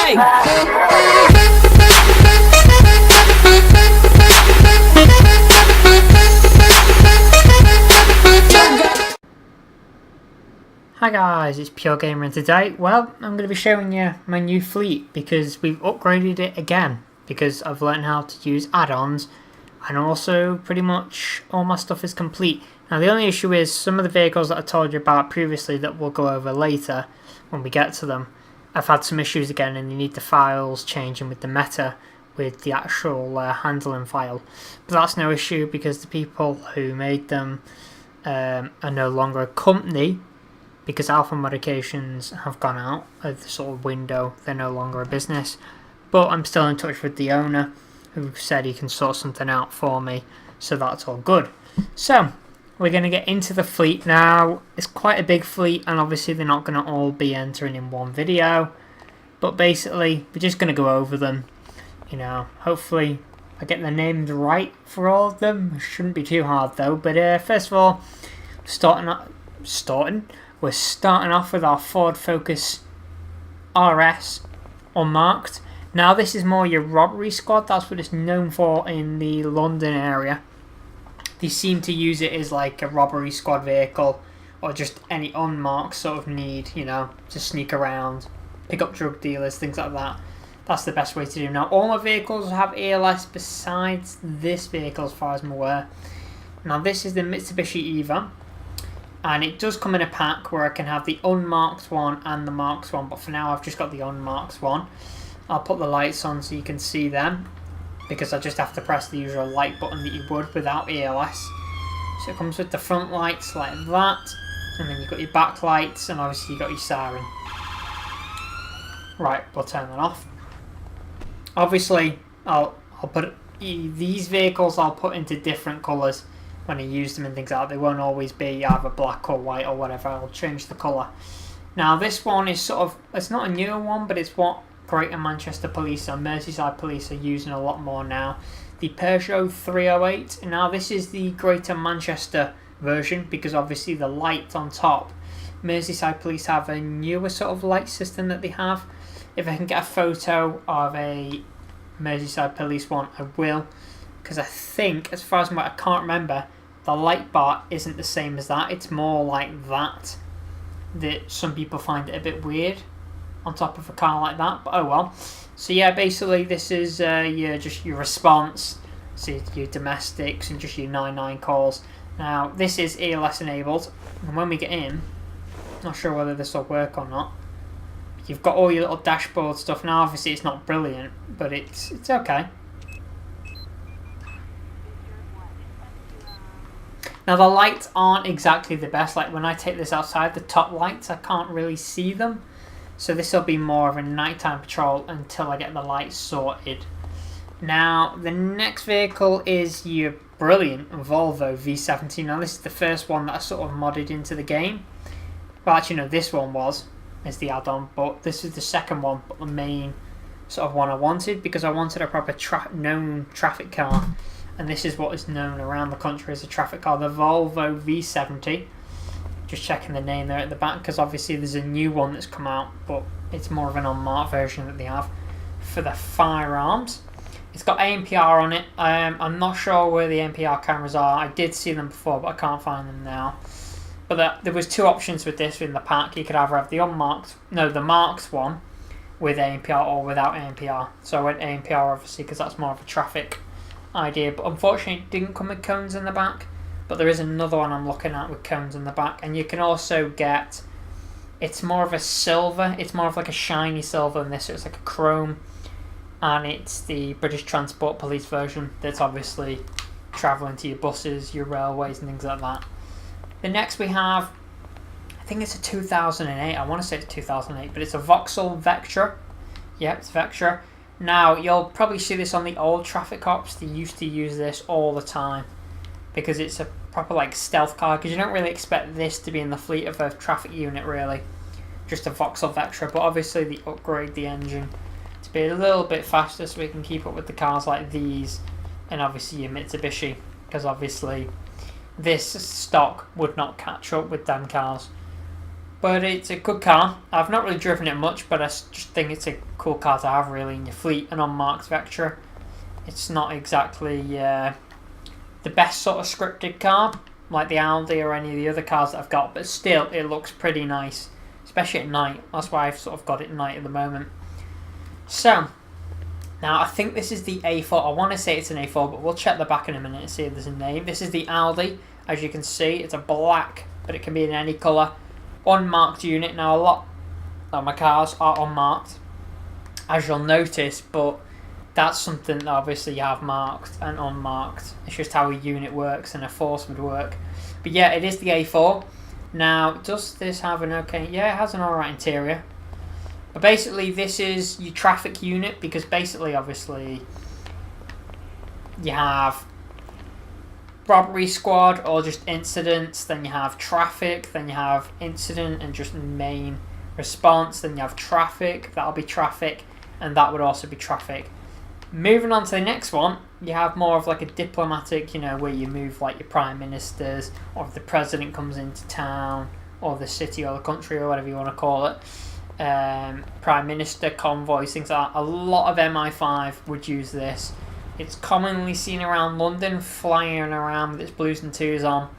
Hey! Hi guys, it's Pure Gamer, and today, well, I'm going to be showing you my new fleet because we've upgraded it again because I've learned how to use add-ons, and also pretty much all my stuff is complete. Now the only issue is some of the vehicles that I told you about previously that we'll go over later when we get to them, I've had some issues again and you need the files changing with the meta with the actual handling file. But that's no issue because the people who made them are no longer a company, because alpha modifications have gone out of the sort of window. They're no longer a business, but I'm still in touch with the owner who said he can sort something out for me, so that's all good. So we're going to get into the fleet now. It's quite a big fleet, and obviously they're not going to all be entering in one video, but basically we're just going to go over them. You know, hopefully I get the names right for all of them. It shouldn't be too hard though. But first of all, we're starting off with our Ford Focus RS unmarked. Now this is more your robbery squad. That's what it's known for in the London area. They seem to use it as like a robbery squad vehicle, or just any unmarked sort of need, you know, to sneak around, pick up drug dealers, things like that. That's the best way to do. Now all my vehicles have ALS besides this vehicle as far as I'm aware. Now this is the Mitsubishi Eva. And it does come in a pack where I can have the unmarked one and the marked one. But for now, I've just got the unmarked one. I'll put the lights on so you can see them, because I just have to press the usual light button that you would without ALS. So it comes with the front lights like that. And then you've got your back lights, and obviously you've got your siren. Right, we'll turn that off. Obviously, I'll put these vehicles I'll put into different colours when I use them and things like that. They won't always be either black or white or whatever. I'll change the colour. Now this one is sort of, it's not a newer one, but it's what Greater Manchester Police and Merseyside Police are using a lot more now. The Peugeot 308. Now this is the Greater Manchester version, because obviously the light on top, Merseyside Police have a newer sort of light system that they have. If I can get a photo of a Merseyside Police one, I will. Because I think, as far as I can't remember, the light bar isn't the same as that. It's more like that. That some people find it a bit weird on top of a car like that. But oh well. So yeah, basically this is just your response. So your domestics and just your 99 calls. Now this is ALS enabled, and when we get in, not sure whether this will work or not. You've got all your little dashboard stuff. Now obviously it's not brilliant, but it's okay. Now the lights aren't exactly the best. Like when I take this outside, the top lights, I can't really see them. So this will be more of a nighttime patrol until I get the lights sorted. Now the next vehicle is your brilliant Volvo V70. Now this is the first one that I sort of modded into the game. Well actually no, this one is the add-on, but this is the second one, but the main sort of one I wanted, because I wanted a proper known traffic car. And this is what is known around the country as a traffic car, the Volvo V70. Just checking the name there at the back, because obviously there's a new one that's come out, but it's more of an unmarked version that they have for the firearms. It's got ANPR on it. I'm not sure where the ANPR cameras are. I did see them before, but I can't find them now. But there was two options with this in the pack. You could either have the the marked one with ANPR or without ANPR. So I went ANPR obviously because that's more of a traffic idea, but unfortunately it didn't come with cones in the back. But there is another one I'm looking at with cones in the back, and you can also get, it's more of a silver, it's more of like a shiny silver than this, so it's like a chrome, and it's the British Transport Police version that's obviously travelling to your buses, your railways and things like that. The next we have, I think it's a 2008, I want to say it's 2008, but it's a Vauxhall Vectra. Yep, it's Vectra. Now, you'll probably see this on the old traffic cops. They used to use this all the time because it's a proper like stealth car, because you don't really expect this to be in the fleet of a traffic unit really. Just a Vauxhall Vectra, but obviously they upgrade the engine to be a little bit faster so we can keep up with the cars like these, and obviously your Mitsubishi, because obviously this stock would not catch up with them cars. But it's a good car. I've not really driven it much, but I just think it's a cool car to have really in your fleet, an unmarked Vectra. It's not exactly the best sort of scripted car, like the Audi or any of the other cars that I've got, but still it looks pretty nice, especially at night. That's why I've sort of got it at night at the moment. So, now I think this is the A4. I want to say it's an A4, but we'll check the back in a minute and see if there's a name. This is the Audi. As you can see, it's a black, but it can be in any colour. Unmarked unit. Now a lot of my cars are unmarked, as you'll notice, but that's something that obviously you have marked and unmarked. It's just how a unit works and a force would work. But yeah, it is the A4. Now, does this have an okay? Yeah, it has an alright interior. But basically, this is your traffic unit, because basically, obviously, you have robbery squad or just incidents, then you have traffic, then you have incident and just main response, then you have traffic, that'll be traffic, and that would also be traffic. Moving on to the next one, you have more of like a diplomatic, you know, where you move like your prime ministers, or if the president comes into town, or the city or the country or whatever you want to call it. Prime minister convoys, things like that. A lot of MI5 would use this. It's commonly seen around London, flying around with its blues and twos on,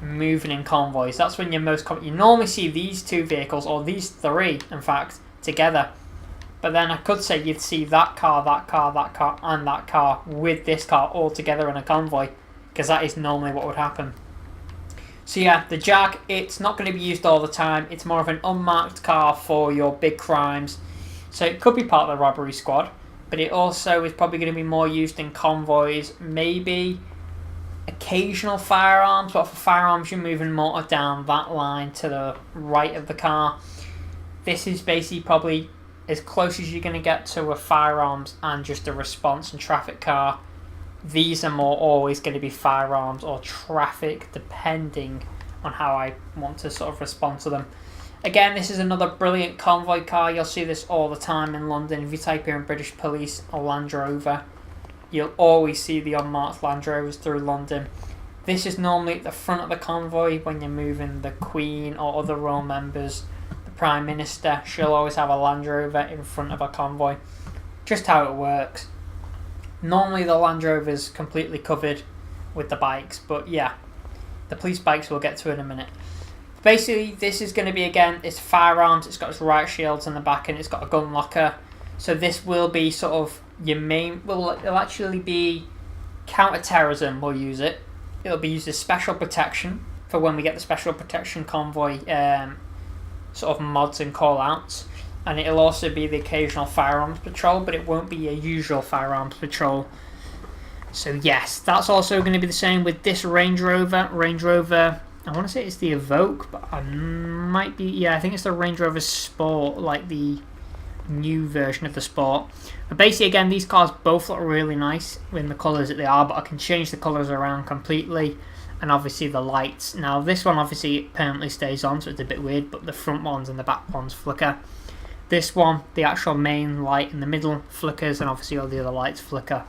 moving in convoys. That's when you're most you normally see these two vehicles, or these three, in fact, together. But then I could say you'd see that car, that car, that car, and that car with this car all together in a convoy, because that is normally what would happen. So yeah, the Jag, it's not going to be used all the time. It's more of an unmarked car for your big crimes. So it could be part of the robbery squad, but it also is probably going to be more used in convoys, maybe occasional firearms, but for firearms you're moving more down that line to the right of the car. This is basically probably as close as you're going to get to a firearms and just a response and traffic car. These are more always going to be firearms or traffic, depending on how I want to sort of respond to them. Again, this is another brilliant convoy car. You'll see this all the time in London. If you type in British Police or Land Rover, you'll always see the unmarked Land Rovers through London. This is normally at the front of the convoy when you're moving the Queen or other royal members. The Prime Minister, she'll always have a Land Rover in front of a convoy. Just how it works. Normally the Land Rover's completely covered with the bikes, but yeah, the police bikes we'll get to in a minute. Basically, this is going to be, again, it's firearms, it's got its riot shields on the back, and it's got a gun locker. So this will be sort of your main, it'll actually be counter-terrorism, we'll use it. It'll be used as special protection for when we get the special protection convoy sort of mods and call-outs. And it'll also be the occasional firearms patrol, but it won't be a usual firearms patrol. So yes, that's also going to be the same with this Range Rover. Range Rover, I want to say it's the Evoque, but I might be, yeah, I think it's the Range Rover Sport, like the new version of the Sport. But basically, again, these cars both look really nice in the colours that they are, but I can change the colours around completely. And obviously the lights. Now this one obviously permanently stays on, so it's a bit weird, but the front ones and the back ones flicker. This one, the actual main light in the middle flickers, and obviously all the other lights flicker.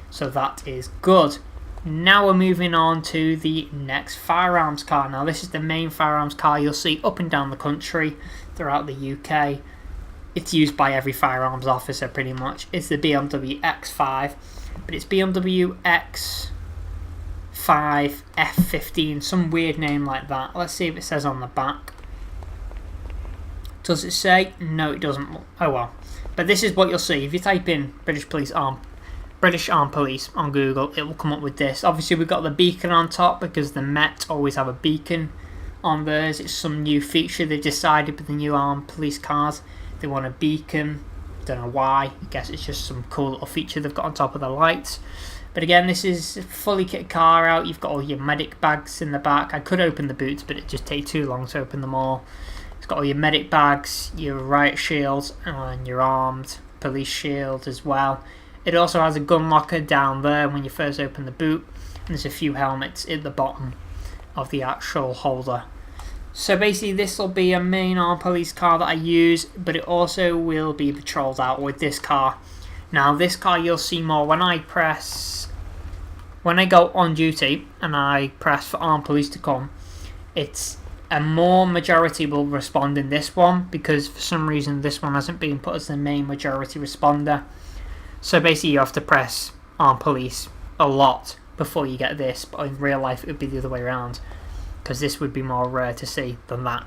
So that is good. Now we're moving on to the next firearms car. Now this is the main firearms car you'll see up and down the country throughout the UK. It's used by every firearms officer pretty much. It's the BMW X5, but it's BMW X5 F15, some weird name like that. Let's see if it says on the back. Does it say? No, it doesn't. Oh well. But this is what you'll see. If you type in British Armed Police on Google, it will come up with this. Obviously, we've got the beacon on top because the Met always have a beacon on theirs. It's some new feature they decided with the new armed police cars. They want a beacon. Don't know why. I guess it's just some cool little feature they've got on top of the lights. But again, this is a fully kitted car out. You've got all your medic bags in the back. I could open the boots, but it'd just take too long to open them all. It's got all your medic bags, your riot shields, and your armed police shield as well. It also has a gun locker down there when you first open the boot, and there's a few helmets at the bottom of the actual holder. So basically this will be a main armed police car that I use, but it also will be patrolled out with this car. Now this car you'll see more when I go on duty and I press for armed police to come. It's a more majority will respond in this one, because for some reason this one hasn't been put as the main majority responder. So basically you have to press armed police a lot before you get this, but in real life it would be the other way around, because this would be more rare to see than that.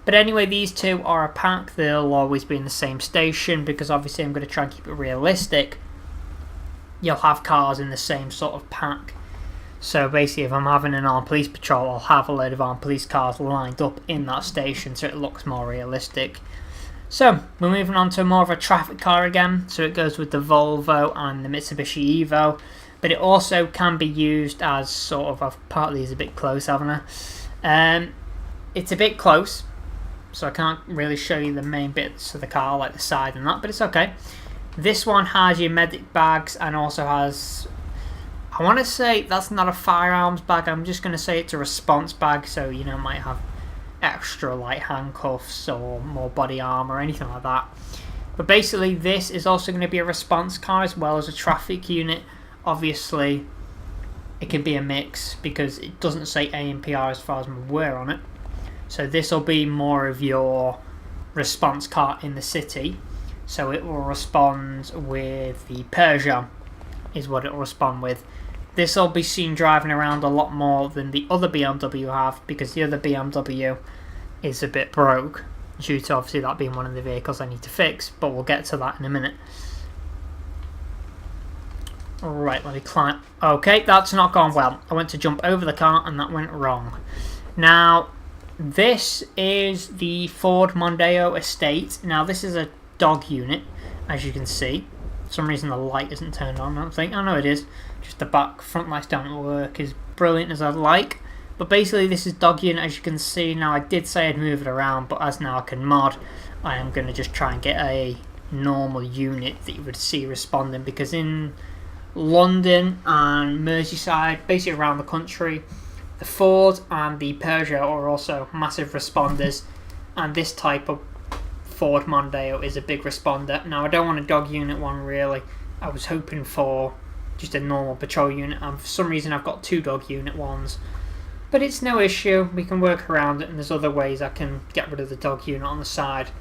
But anyway, these two are a pack. They'll always be in the same station, because obviously I'm going to try and keep it realistic. You'll have cars in the same sort of pack. So basically, if I'm having an armed police patrol, I'll have a load of armed police cars lined up in that station, so it looks more realistic. So we're moving on to more of a traffic car again. So it goes with the Volvo and the Mitsubishi Evo, but it also can be used as sort of, I've part of these a bit close, haven't I? It's a bit close, so I can't really show you the main bits of the car, like the side and that, but it's okay. This one has your medic bags and also has, I want to say that's not a firearms bag, I'm just going to say it's a response bag, so you know, might have extra like handcuffs or more body armor or anything like that. But basically this is also going to be a response car as well as a traffic unit. Obviously it can be a mix because it doesn't say ANPR as far as I'm aware on it. So this will be more of your response car in the city. So it will respond with the Peugeot is what it will respond with. This will be seen driving around a lot more than the other BMW have, because the other BMW is a bit broke due to obviously that being one of the vehicles I need to fix, but we'll get to that in a minute. Alright, let me climb. Okay, that's not gone well. I went to jump over the car and that went wrong. Now, this is the Ford Mondeo Estate. Now, this is a dog unit, as you can see. For some reason the light isn't turned on. I'm thinking, oh no, it is. Just the back front lights don't work as brilliant as I'd like. But basically this is dog unit, as you can see. Now I did say I'd move it around, but as now I can mod, I am going to just try and get a normal unit that you would see responding, because in London and Merseyside, basically around the country, the Ford and the Peugeot are also massive responders, and this type of Ford Mondeo is a big responder. Now I don't want a dog unit one really. I was hoping for just a normal patrol unit, and for some reason I've got two dog unit ones, but it's no issue, we can work around it, and there's other ways I can get rid of the dog unit on the side.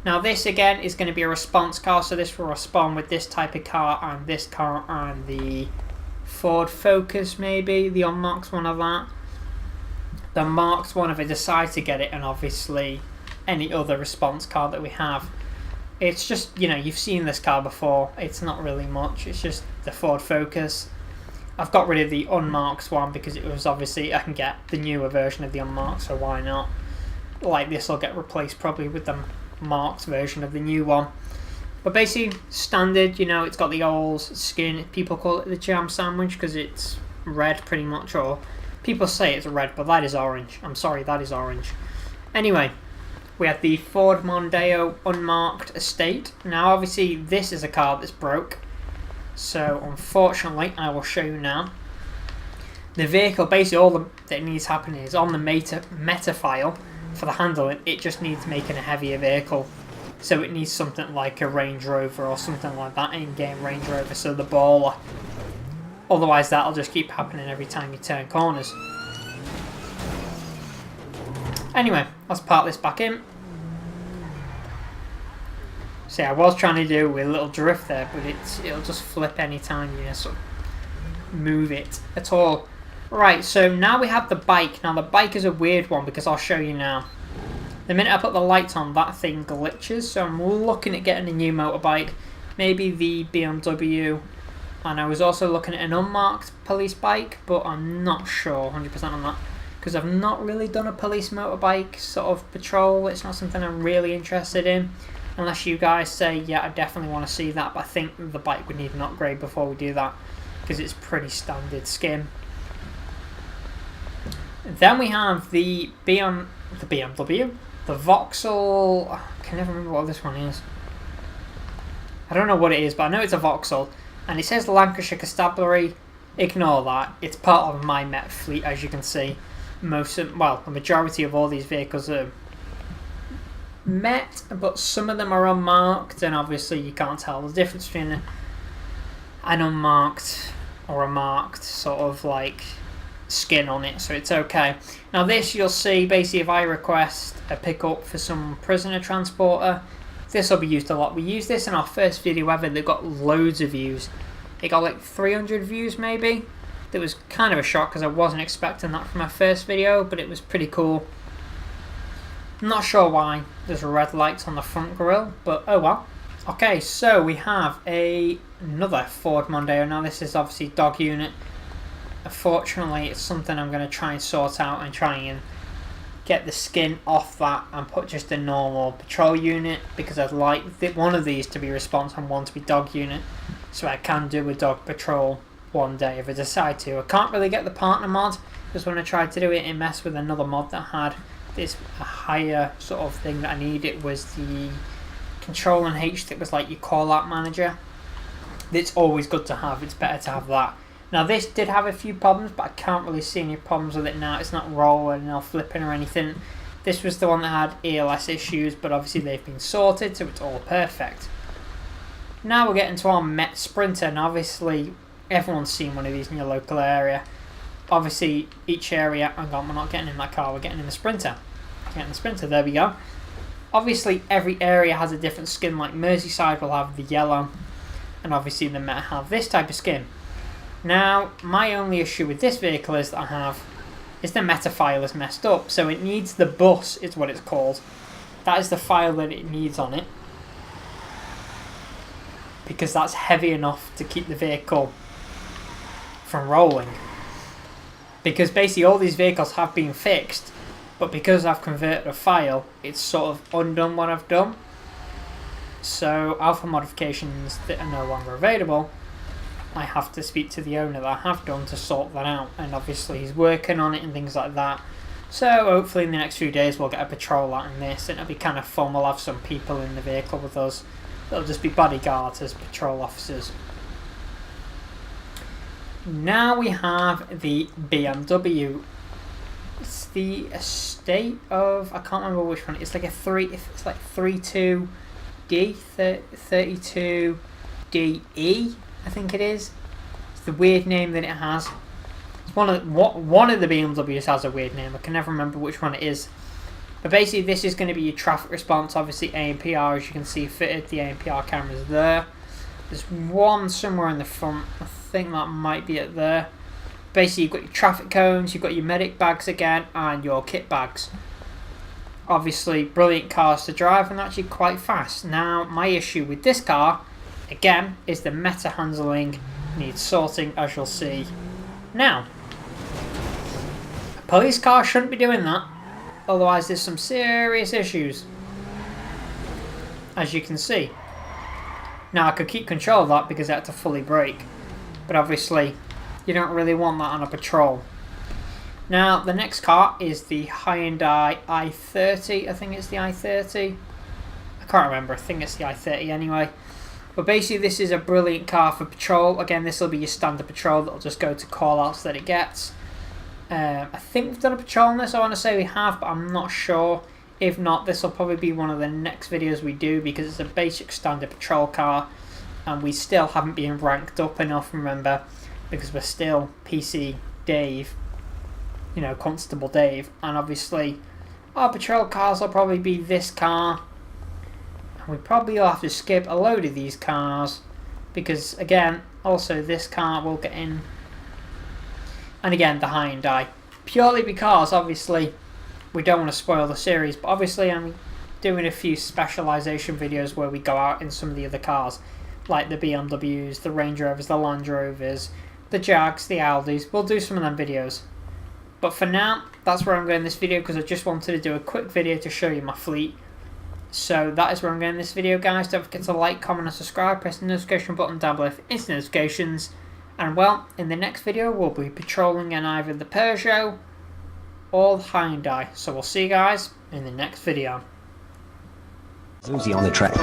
Now this again is going to be a response car, so this will respond with this type of car and this car and the Ford Focus, maybe the unmarked one of that. The marked one if I decide to get it, and obviously any other response car that we have. It's just, you know, you've seen this car before, it's not really much, it's just the Ford Focus. I've got rid of the unmarked one because it was obviously, I can get the newer version of the unmarked, so why not? Like this will get replaced probably with the marked version of the new one. But basically standard, you know, it's got the old skin, people call it the jam sandwich because it's red pretty much, or people say it's red, but that is orange. I'm sorry, that is orange. Anyway, we have the Ford Mondeo Unmarked Estate. Now obviously this is a car that's broke, so unfortunately I will show you now. The vehicle, basically all that needs happening is on the meta file for the handling, it just needs making a heavier vehicle. So it needs something like a Range Rover or something like that, in-game Range Rover, so the baller. Otherwise that'll just keep happening every time you turn corners. Anyway, let's park this back in. See, I was trying to do a little drift there, but it'll just flip anytime you sort of move it at all. Right, so now we have the bike. Now the bike is a weird one because I'll show you now. The minute I put the lights on, that thing glitches, so I'm looking at getting a new motorbike. Maybe the BMW. And I was also looking at an unmarked police bike, but I'm not sure 100% on that, because I've not really done a police motorbike sort of patrol. It's not something I'm really interested in, unless you guys say, yeah, I definitely want to see that, but I think the bike would need an upgrade before we do that, because it's pretty standard skin. Then we have the BMW, the Vauxhall, I can never remember what this one is. I don't know what it is, but I know it's a Vauxhall, and it says Lancashire Constabulary. Ignore that, it's part of my Met fleet, as you can see. The majority of all these vehicles are Met, but some of them are unmarked, and obviously you can't tell the difference between an unmarked or a marked sort of like skin on it, so it's okay. Now this, you'll see, basically if I request a pickup for some prisoner transporter, this will be used a lot. We used this in our first video ever that got loads of views. It got like 300 views maybe. That was kind of a shock because I wasn't expecting that from my first video, but it was pretty cool. I'm not sure why there's red lights on the front grille, but oh well. Okay, so we have another Ford Mondeo. Now this is obviously dog unit. Unfortunately, it's something I'm going to try and sort out and try and get the skin off that and put just a normal patrol unit, because I'd like one of these to be response and one to be dog unit, so I can do a dog patrol one day if I decide to. I can't really get the partner mod because when I tried to do it, it messed with another mod that had this higher sort of thing that I need. It was the control and H that was like your call out manager. It's always good to have. It's better to have that. Now this did have a few problems, but I can't really see any problems with it now. It's not rolling or flipping or anything. This was the one that had ELS issues, but obviously they've been sorted, so it's all perfect. Now we're getting to our Met Sprinter, and obviously everyone's seen one of these in your local area. Obviously each area, hang on, we're not getting in that car, we're getting in the Sprinter. Getting the Sprinter, there we go. Obviously every area has a different skin, like Merseyside will have the yellow, and obviously the Met have this type of skin. Now, my only issue with this vehicle is that I have is the meta file is messed up, so it needs the bus, is what it's called. That is the file that it needs on it, because that's heavy enough to keep the vehicle from rolling. Because basically all these vehicles have been fixed, but because I've converted a file, it's sort of undone what I've done. So alpha modifications that are no longer available, I have to speak to the owner that I have done to sort that out, and obviously he's working on it and things like that. So hopefully in the next few days we'll get a patrol out in this, and it'll be kind of fun. We'll have some people in the vehicle with us. They'll just be bodyguards as patrol officers. Now we have the BMW. It's the estate of, I can't remember which one. It's like a 32D, 32DE, I think it is. It's the weird name that it has. It's one of the BMWs has a weird name. I can never remember which one it is. But basically this is going to be your traffic response. Obviously ANPR, as you can see, fitted. The ANPR cameras there. There's one somewhere in the front. I think that might be it there. Basically you've got your traffic cones, you've got your medic bags again, and your kit bags. Obviously brilliant cars to drive and actually quite fast. Now my issue with this car, again, is the meta handling needs sorting, as you'll see now. A police car shouldn't be doing that, otherwise there's some serious issues, as you can see. Now I could keep control of that because I had to fully brake, but obviously you don't really want that on a patrol. Now the next car is the Hyundai i30. I think it's the i30. I can't remember. I think it's the i30 anyway. But basically this is a brilliant car for patrol. Again, this will be your standard patrol that'll just go to call-outs that it gets. I think we've done a patrol on this. I want to say we have, but I'm not sure. If not, this will probably be one of the next videos we do, because it's a basic standard patrol car and we still haven't been ranked up enough, remember, because we're still PC Dave, you know, Constable Dave, and obviously our patrol cars will probably be this car. We probably will have to skip a load of these cars because, again, also this car will get in, and again the Hyundai, purely because obviously we don't want to spoil the series, but obviously I'm doing a few specialisation videos where we go out in some of the other cars, like the BMWs, the Range Rovers, the Land Rovers, the Jags, the Audis. We'll do some of them videos, but for now that's where I'm going in this video, because I just wanted to do a quick video to show you my fleet. So that is where I'm going in this video, guys. Don't forget to like, comment and subscribe. Press the notification button down below for instant notifications. And well, in the next video we'll be patrolling in either the Peugeot or the Hyundai. So we'll see you guys in the next video. Susie on the track.